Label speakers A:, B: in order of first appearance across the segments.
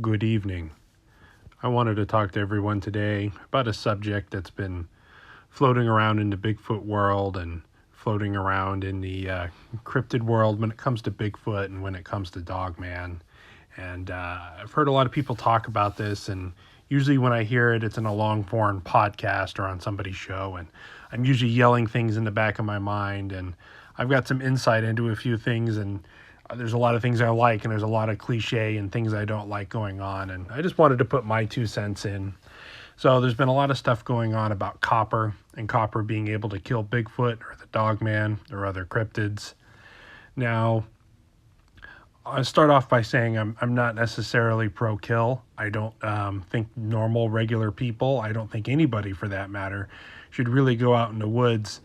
A: Good evening. I wanted to talk to everyone today about a subject that's been floating around in the Bigfoot world and floating around in the cryptid world when it comes to Bigfoot and when it comes to Dogman. And I've heard a lot of people talk about this, and usually when I hear it, it's in a long form podcast or on somebody's show. And I'm usually yelling things in the back of my mind, and I've got some insight into a few things, and there's a lot of things I like, and there's a lot of cliche and things I don't like going on. And I just wanted to put my 2 cents in. So there's been a lot of stuff going on about copper and copper being able to kill Bigfoot or the Dogman or other cryptids. Now, I'll start off by saying I'm not necessarily pro-kill. I don't think normal, regular people, I don't think anybody for that matter, should really go out in the woods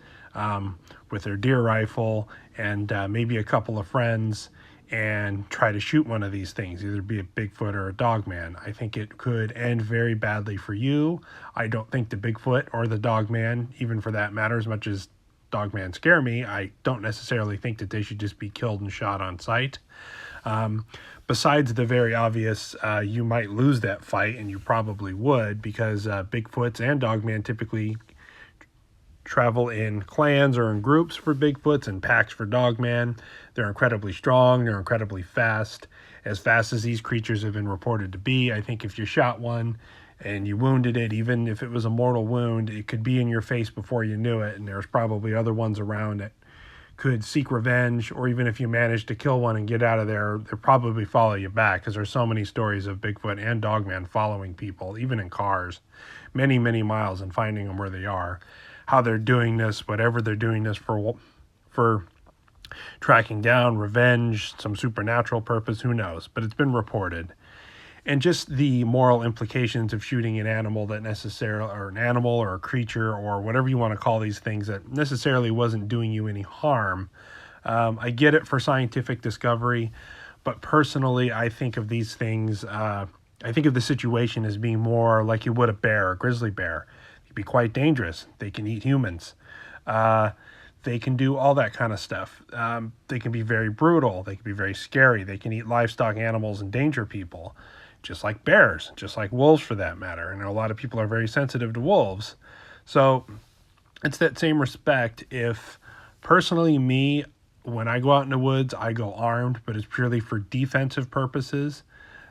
A: with their deer rifle and maybe a couple of friends and try to shoot one of these things, either be a Bigfoot or a Dogman. I think it could end very badly for you. I don't think the Bigfoot or the Dogman, even for that matter, as much as Dogman scare me, I don't necessarily think that they should just be killed and shot on sight. Besides the very obvious, you might lose that fight, and you probably would, because Bigfoots and Dogman typically travel in clans or in groups for Bigfoots and packs for Dogman. They're incredibly strong. They're incredibly fast as these creatures have been reported to be. I think if you shot one and you wounded it, even if it was a mortal wound, it could be in your face before you knew it. And there's probably other ones around that could seek revenge, or even if you manage to kill one and get out of there, they'll probably follow you back, because there's so many stories of Bigfoot and Dogman following people, even in cars, many, many miles, and finding them where they are. How they're doing this, whatever they're doing this for tracking down, revenge, some supernatural purpose, who knows? But it's been reported. And just the moral implications of shooting an animal that necessarily, or an animal or a creature or whatever you want to call these things, that necessarily wasn't doing you any harm. I get it for scientific discovery, but personally, I think of these things, I think of the situation as being more like you would a bear, a grizzly bear. They'd be quite dangerous. They can eat humans. They can do all that kind of stuff. They can be very brutal. They can be very scary. They can eat livestock animals and danger people, just like bears, just like wolves for that matter. And a lot of people are very sensitive to wolves. So it's that same respect. If personally me, when I go out in the woods, I go armed, but it's purely for defensive purposes.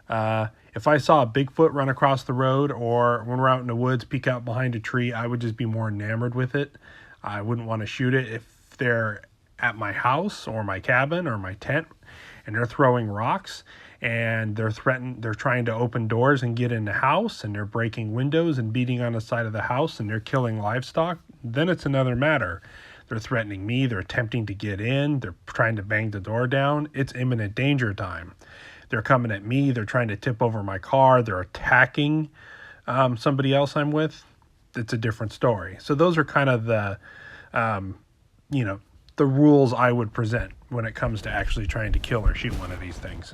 A: If I saw a Bigfoot run across the road, or when we're out in the woods, peek out behind a tree, I would just be more enamored with it. I wouldn't want to shoot it. If they're at my house or my cabin or my tent and they're throwing rocks and they're trying to open doors and get in the house, and they're breaking windows and beating on the side of the house, and they're killing livestock, then it's another matter. They're threatening me. They're attempting to get in. They're trying to bang the door down. It's imminent danger time. They're coming at me. They're trying to tip over my car. They're attacking somebody else I'm with. It's a different story. So those are kind of the, the rules I would present when it comes to actually trying to kill or shoot one of these things.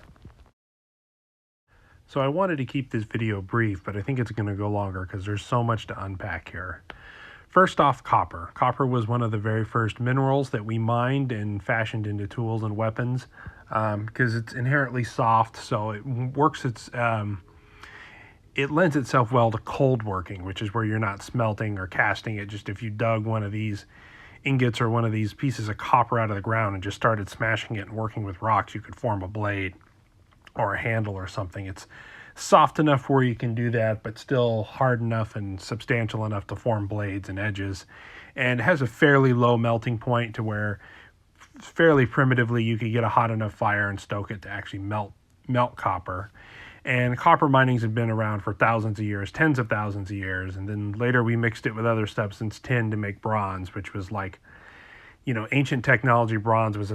A: So I wanted to keep this video brief, but I think it's going to go longer because there's so much to unpack here. First off, copper. Copper was one of the very first minerals that we mined and fashioned into tools and weapons, because it's inherently soft, so it works. It lends itself well to cold working, which is where you're not smelting or casting it. Just if you dug one of these ingots or one of these pieces of copper out of the ground and just started smashing it and working with rocks, you could form a blade or a handle or something. It's soft enough where you can do that, but still hard enough and substantial enough to form blades and edges. And it has a fairly low melting point to where fairly primitively you could get a hot enough fire and stoke it to actually melt copper. And copper minings have been around for thousands of years, tens of thousands of years. And then later we mixed it with other substance, tin, to make bronze, which was like, ancient technology. Bronze was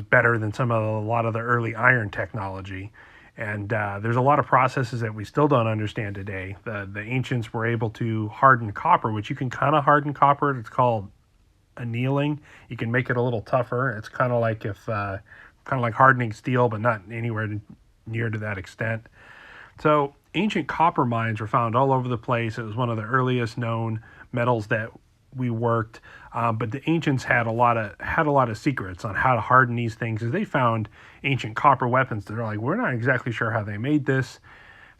A: better than a lot of the early iron technology. And there's a lot of processes that we still don't understand today. The ancients were able to harden copper, which you can kind of harden copper. It's called annealing. You can make it a little tougher. It's kind of like hardening steel, but not anywhere near to that extent. So ancient copper mines were found all over the place. It was one of the earliest known metals that we worked, but the ancients had a lot of secrets on how to harden these things. As they found ancient copper weapons, they're like, we're not exactly sure how they made this.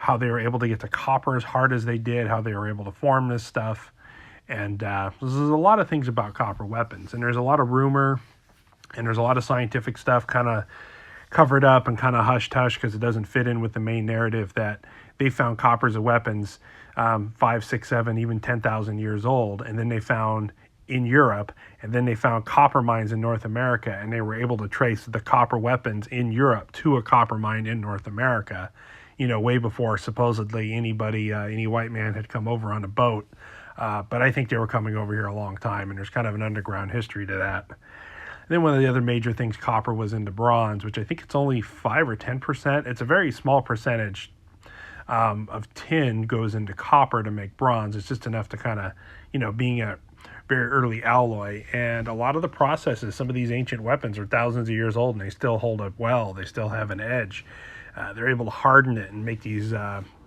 A: how they were able to get the copper as hard as they did, how they were able to form this stuff. And there's a lot of things about copper weapons. And there's a lot of rumor and there's a lot of scientific stuff kind of covered up and kind of hushed-hush because it doesn't fit in with the main narrative that they found coppers as weapons 5, 6, 7, even 10,000 years old. And then they found in Europe, and then they found copper mines in North America, and they were able to trace the copper weapons in Europe to a copper mine in North America, way before supposedly anybody, any white man had come over on a boat. But I think they were coming over here a long time, and there's kind of an underground history to that. And then one of the other major things copper was into bronze, which I think it's only 5 or 10%. It's a very small percentage of tin goes into copper to make bronze. It's just enough to kind of, being a very early alloy. And a lot of the processes, some of these ancient weapons are thousands of years old and they still hold up well. They still have an edge. They're able to harden it and make these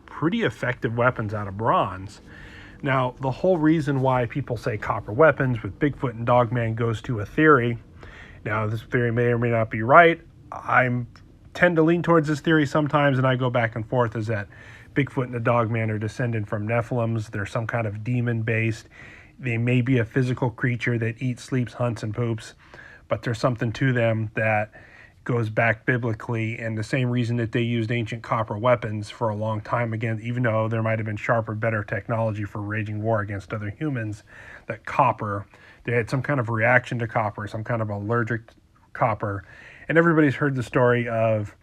A: pretty effective weapons out of bronze. Now, the whole reason why people say copper weapons with Bigfoot and Dogman goes to a theory. Now, this theory may or may not be right. I tend to lean towards this theory sometimes, and I go back and forth, is that Bigfoot and the Dogman are descended from Nephilims. They're some kind of demon-based. They may be a physical creature that eats, sleeps, hunts, and poops, but there's something to them that goes back biblically, and the same reason that they used ancient copper weapons for a long time, again, even though there might have been sharper, better technology for waging war against other humans, that copper, they had some kind of reaction to copper, some kind of allergic copper. And everybody's heard the story of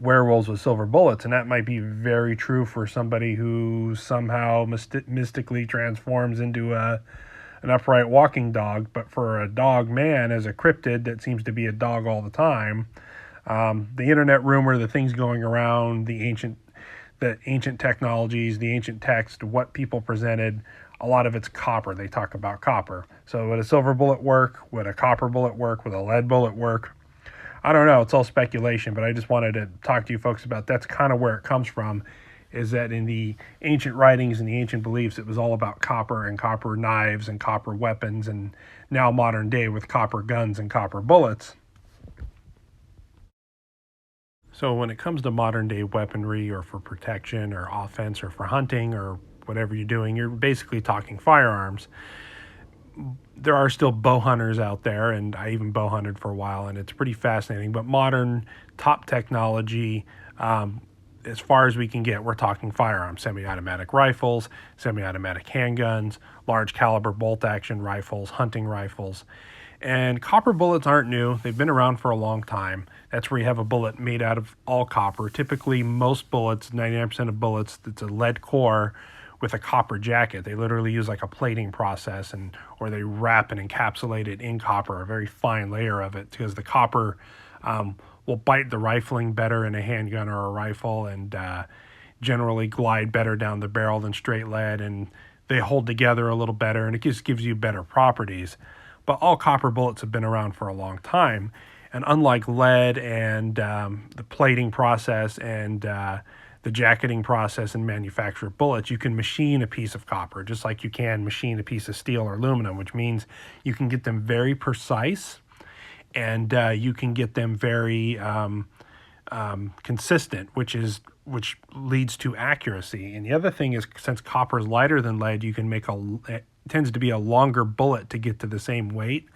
A: werewolves with silver bullets, and that might be very true for somebody who somehow mystically transforms into an upright walking dog. But for a dog man as a cryptid that seems to be a dog all the time, the internet rumor, the things going around, the ancient technologies, the ancient text, what people presented, a lot of it's copper. They talk about copper. So would a silver bullet work? Would a copper bullet work? Would a lead bullet work? I don't know. It's all speculation, but I just wanted to talk to you folks about that's kind of where it comes from, is that in the ancient writings and the ancient beliefs, it was all about copper and copper knives and copper weapons, and now modern day with copper guns and copper bullets. So when it comes to modern day weaponry or for protection or offense or for hunting or whatever you're doing, you're basically talking firearms. There are still bow hunters out there, and I even bow hunted for a while, and it's pretty fascinating. But modern top technology, as far as we can get, we're talking firearms, semi-automatic rifles, semi-automatic handguns, large caliber bolt action rifles, hunting rifles. And copper bullets aren't new. They've been around for a long time. That's where you have a bullet made out of all copper. Typically, most bullets, 99% of bullets, it's a lead core with a copper jacket. They literally use like a plating process, or they wrap and encapsulate it in copper, a very fine layer of it, because the copper will bite the rifling better in a handgun or a rifle, and generally glide better down the barrel than straight lead, and they hold together a little better, and it just gives you better properties. But all copper bullets have been around for a long time, and unlike lead and the plating process and the jacketing process and manufacture bullets, you can machine a piece of copper just like you can machine a piece of steel or aluminum, which means you can get them very precise, and you can get them very consistent, which leads to accuracy. And the other thing is, since copper is lighter than lead, you can make it tends to be a longer bullet to get to the same weight,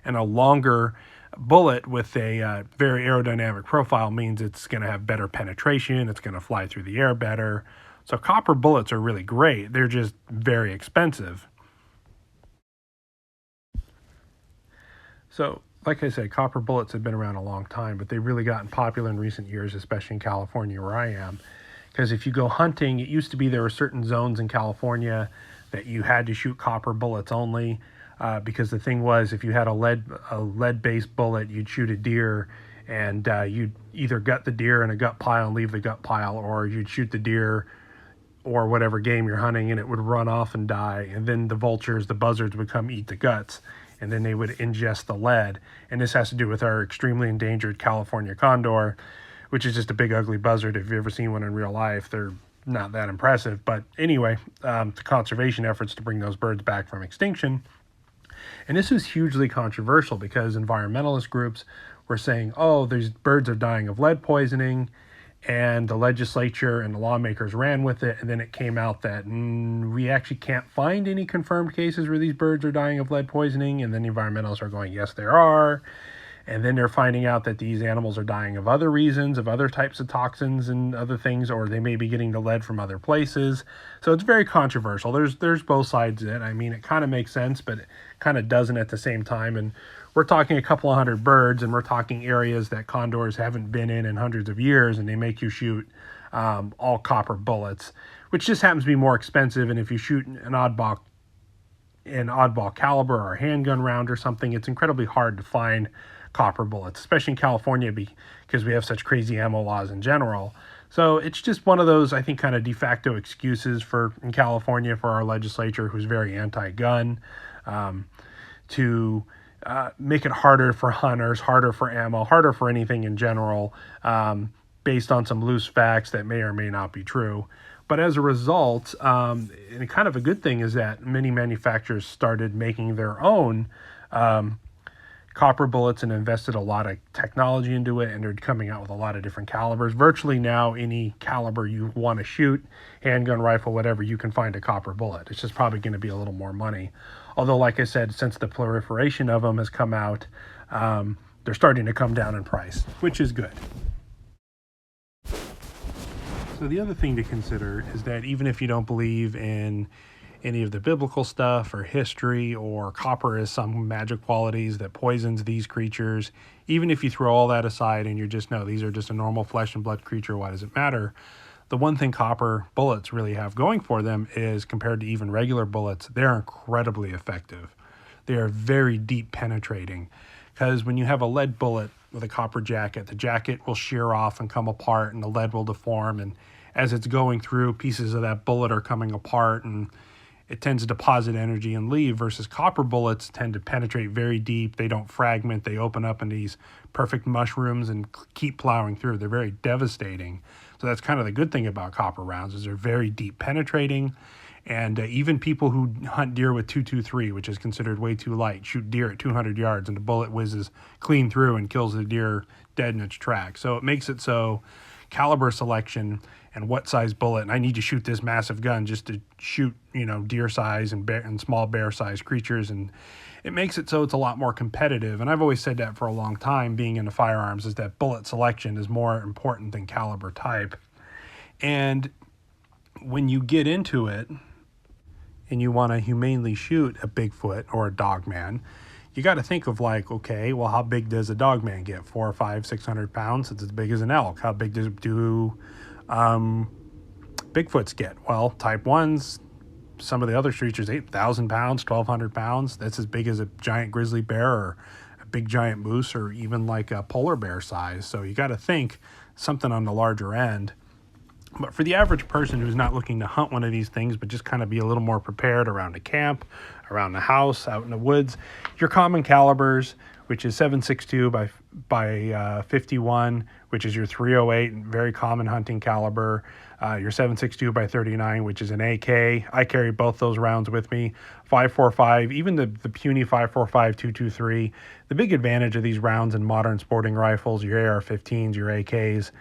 A: and a longer bullet with a very aerodynamic profile means it's going to have better penetration, it's going to fly through the air better. So copper bullets are really great. They're just very expensive. So, like I said, copper bullets have been around a long time, but they've really gotten popular in recent years, especially in California where I am. Because if you go hunting, it used to be there were certain zones in California that you had to shoot copper bullets only. Because the thing was, if you had a lead-based bullet, you'd shoot a deer, and you'd either gut the deer in a gut pile and leave the gut pile, or you'd shoot the deer or whatever game you're hunting, and it would run off and die. And then the vultures, the buzzards, would come eat the guts, and then they would ingest the lead. And this has to do with our extremely endangered California condor, which is just a big ugly buzzard. If you've ever seen one in real life, they're not that impressive. But anyway, the conservation efforts to bring those birds back from extinction. And this was hugely controversial because environmentalist groups were saying, oh, these birds are dying of lead poisoning, and the legislature and the lawmakers ran with it, and then it came out that we actually can't find any confirmed cases where these birds are dying of lead poisoning, and then the environmentalists are going, yes, there are. And then they're finding out that these animals are dying of other reasons, of other types of toxins and other things, or they may be getting the lead from other places. So it's very controversial. There's both sides of it. I mean, it kind of makes sense, but it kind of doesn't at the same time. And we're talking a couple of hundred birds, and we're talking areas that condors haven't been in hundreds of years, and they make you shoot all copper bullets, which just happens to be more expensive. And if you shoot an oddball caliber or a handgun round or something, it's incredibly hard to find copper bullets, especially in California because we have such crazy ammo laws in general. So it's just one of those, I think, kind of de facto excuses in California for our legislature, who's very anti-gun, to make it harder for hunters, harder for ammo, harder for anything in general, based on some loose facts that may or may not be true. But as a result, and kind of a good thing is that many manufacturers started making their own copper bullets and invested a lot of technology into it, and they're coming out with a lot of different calibers. Virtually now, any caliber you want to shoot, handgun, rifle, whatever, you can find a copper bullet. It's just probably going to be a little more money. Although, like I said, since the proliferation of them has come out, they're starting to come down in price, which is good. So the other thing to consider is that even if you don't believe in any of the biblical stuff or history, or copper has some magic qualities that poisons these creatures, even if you throw all that aside and you're just, no, these are just a normal flesh and blood creature, why does it matter? The one thing copper bullets really have going for them is, compared to even regular bullets, they're incredibly effective. They are very deep penetrating, because when you have a lead bullet with a copper jacket, the jacket will shear off and come apart, and the lead will deform, and as it's going through, pieces of that bullet are coming apart, and it tends to deposit energy and leave, versus copper bullets tend to penetrate very deep. They don't fragment. They open up in these perfect mushrooms and keep plowing through. They're very devastating. So that's kind of the good thing about copper rounds, is they're very deep penetrating. And even people who hunt deer with .223, which is considered way too light, shoot deer at 200 yards and the bullet whizzes clean through and kills the deer dead in its tracks. So it makes it so caliber selection and what size bullet, and I need to shoot this massive gun just to shoot, deer size and small bear size creatures, and it makes it so it's a lot more competitive. And I've always said that for a long time, being into firearms, is that bullet selection is more important than caliber type. And when you get into it and you want to humanely shoot a Bigfoot or a Dogman, you got to think of okay, well, how big does a Dogman get? 400, 500, 600 pounds? It's as big as an elk. How big do Bigfoots get? Well, type 1s, some of the other creatures, 8,000 pounds, 1,200 pounds. That's as big as a giant grizzly bear or a big giant moose, or even like a polar bear size. So you got to think something on the larger end. But for the average person who's not looking to hunt one of these things, but just kind of be a little more prepared around a camp, around the house, out in the woods, your common calibers, which is 7.62 by 51, which is your 308, very common hunting caliber. Your 7.62 by 39, which is an AK. I carry both those rounds with me. 5.45, even the puny 5.45 223. The big advantage of these rounds in modern sporting rifles, your AR-15s, your AKs,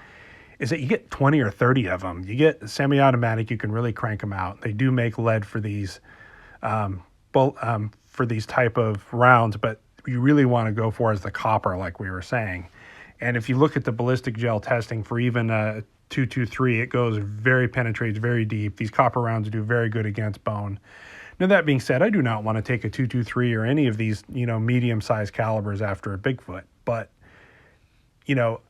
A: is that you get 20 or 30 of them. You get semi-automatic, you can really crank them out. They do make lead for these type of rounds, but you really want to go for is the copper, like we were saying. And if you look at the ballistic gel testing for even a 223, it penetrates very deep. These copper rounds do very good against bone. Now, that being said, I do not want to take a 223 or any of these, medium-sized calibers after a Bigfoot, but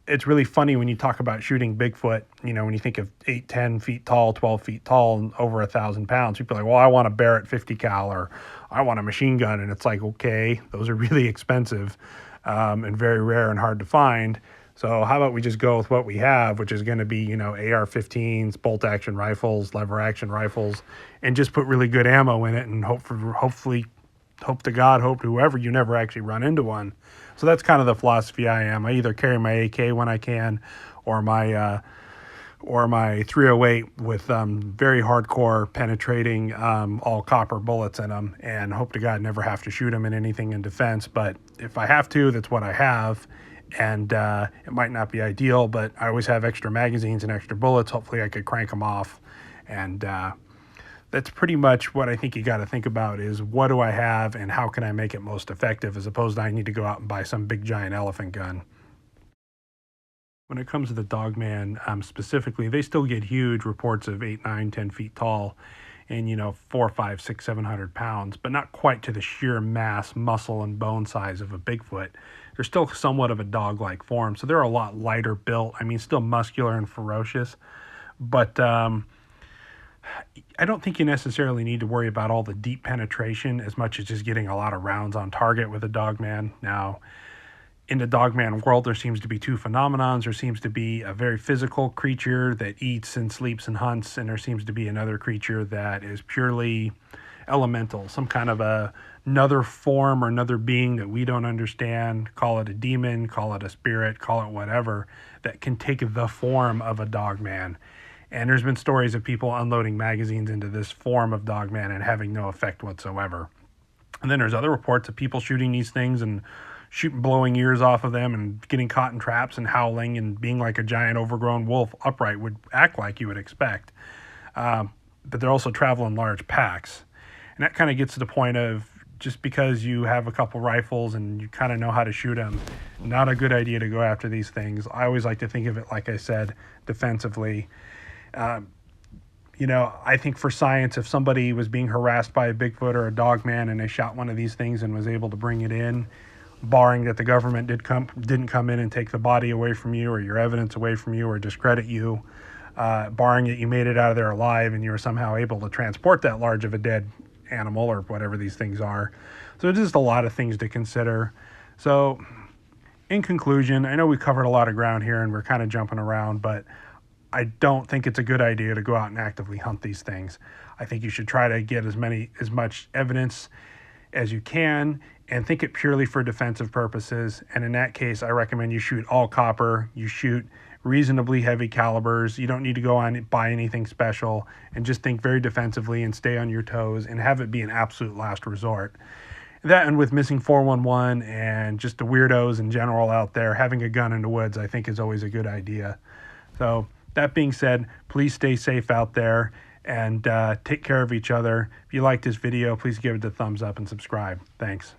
A: it's really funny when you talk about shooting Bigfoot, when you think of 8, 10 feet tall, 12 feet tall, and over 1,000 pounds, people are like, well, I want a Barrett 50 cal, or I want a machine gun. And it's like, okay, those are really expensive and very rare and hard to find. So how about we just go with what we have, which is going to be, AR-15s, bolt action rifles, lever action rifles, and just put really good ammo in it, and hope to God, hope to whoever, you never actually run into one. So that's kind of the philosophy I am. I either carry my AK when I can, or my 308 with very hardcore penetrating all copper bullets in them, and hope to God never have to shoot them in anything in defense. But if I have to, that's what I have. And it might not be ideal, but I always have extra magazines and extra bullets. Hopefully I could crank them off. And that's pretty much what I think you got to think about is what do I have and how can I make it most effective, as opposed to I need to go out and buy some big giant elephant gun. When it comes to the Dogman specifically, they still get huge reports of 8, 9, 10 feet tall and, 4, 5, 6, 700 pounds, but not quite to the sheer mass, muscle, and bone size of a Bigfoot. They're still somewhat of a dog-like form, so they're a lot lighter built. I mean, still muscular and ferocious, but I don't think you necessarily need to worry about all the deep penetration as much as just getting a lot of rounds on target with a Dogman. Now, in the Dogman world, there seems to be two phenomenons. There seems to be a very physical creature that eats and sleeps and hunts, and there seems to be another creature that is purely elemental, some kind of another form or another being that we don't understand. Call it a demon, call it a spirit, call it whatever, that can take the form of a Dogman. And there's been stories of people unloading magazines into this form of Dogman and having no effect whatsoever. And then there's other reports of people shooting these things and blowing ears off of them and getting caught in traps and howling and being like a giant overgrown wolf upright would act like you would expect. But they're also travel in large packs. And that kind of gets to the point of just because you have a couple rifles and you kind of know how to shoot them, not a good idea to go after these things. I always like to think of it, like I said, defensively. I think for science, if somebody was being harassed by a Bigfoot or a Dogman and they shot one of these things and was able to bring it in, barring that the government didn't come in and take the body away from you or your evidence away from you or discredit you, barring that you made it out of there alive and you were somehow able to transport that large of a dead animal or whatever these things are. So there's just a lot of things to consider. So in conclusion, I know we covered a lot of ground here and we're kind of jumping around, but I don't think it's a good idea to go out and actively hunt these things. I think you should try to get as much evidence as you can and think it purely for defensive purposes. And in that case, I recommend you shoot all copper, you shoot reasonably heavy calibers. You don't need to go on and buy anything special, and just think very defensively and stay on your toes and have it be an absolute last resort. That, and with missing 411 and just the weirdos in general out there, having a gun in the woods, I think is always a good idea. So that being said, please stay safe out there and take care of each other. If you like this video, please give it a thumbs up and subscribe. Thanks.